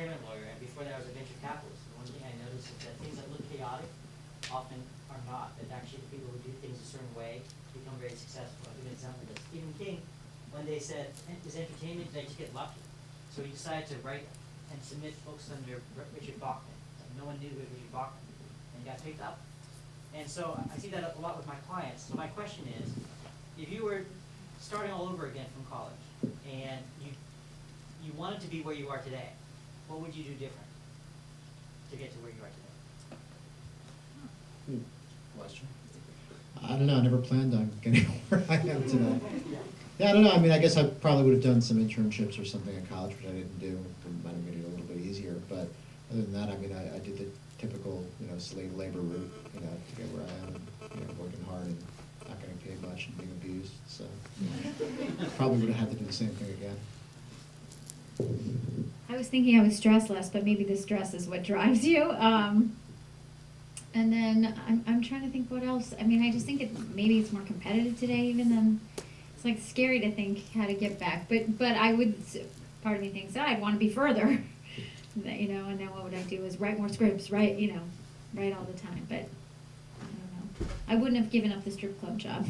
entertainment lawyer, and before that I was a venture capitalist. And one thing I noticed is that things that look chaotic often are not. That actually the people who do things a certain way become very successful. I'll give an example of this. Stephen King, when they said, is entertainment, did I just get lucky? So he decided to write and submit books under Richard Bachman. No one knew who Richard Bachman was, and he got picked up. And so I see that a lot with my clients. So my question is, if you were starting all over again from college, and you wanted to be where you are today, what would you do different to get to where you are today? Question? I don't know. I never planned on getting where I am today. Yeah, I don't know. I mean, I guess I probably would have done some internships or something in college, which I didn't do. It might have made it a little bit easier. But other than that, I mean, I did the typical, slave labor route, to get where I am, and, working hard and not getting paid much and being abused. So probably would have had to do the same thing again. I was thinking I would stress less, but maybe the stress is what drives you. And then I'm trying to think what else. I mean, I just think maybe it's more competitive today even than, it's like scary to think how to get back. But I would, part of me thinks, I'd want to be further. And then what would I do is write more scripts, write all the time. But I don't know. I wouldn't have given up the strip club job.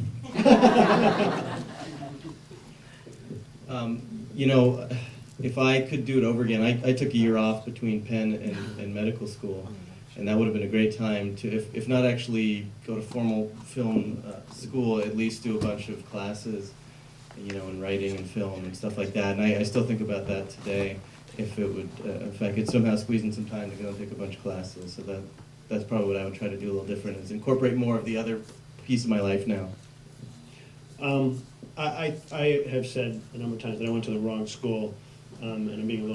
If I could do it over again, I took a year off between Penn and medical school, and that would have been a great time to, if not actually go to formal film school, at least do a bunch of classes, in writing and film and stuff like that. And I still think about that today, if I could somehow squeeze in some time to go and take a bunch of classes. So that's probably what I would try to do a little different, is incorporate more of the other piece of my life now. I have said a number of times that I went to the wrong school, and I'm being a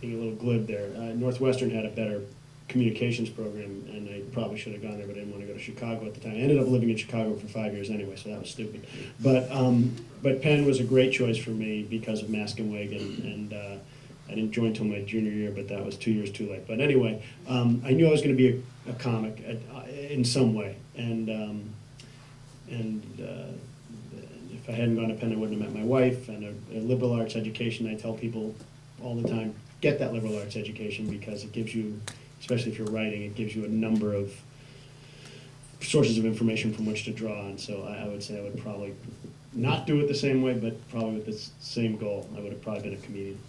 little glib there. Northwestern had a better communications program, and I probably should have gone there, but I didn't want to go to Chicago at the time. I ended up living in Chicago for 5 years anyway, so that was stupid. But Penn was a great choice for me because of Mask and Wig, and I didn't join until my junior year, but that was 2 years too late. But anyway, I knew I was going to be a comic in some way, and if I hadn't gone to Penn, I wouldn't have met my wife. And a liberal arts education, I tell people all the time, get that liberal arts education, because it gives you, especially if you're writing, it gives you a number of sources of information from which to draw on. So I would say I would probably not do it the same way, but probably with the same goal. I would have probably been a comedian.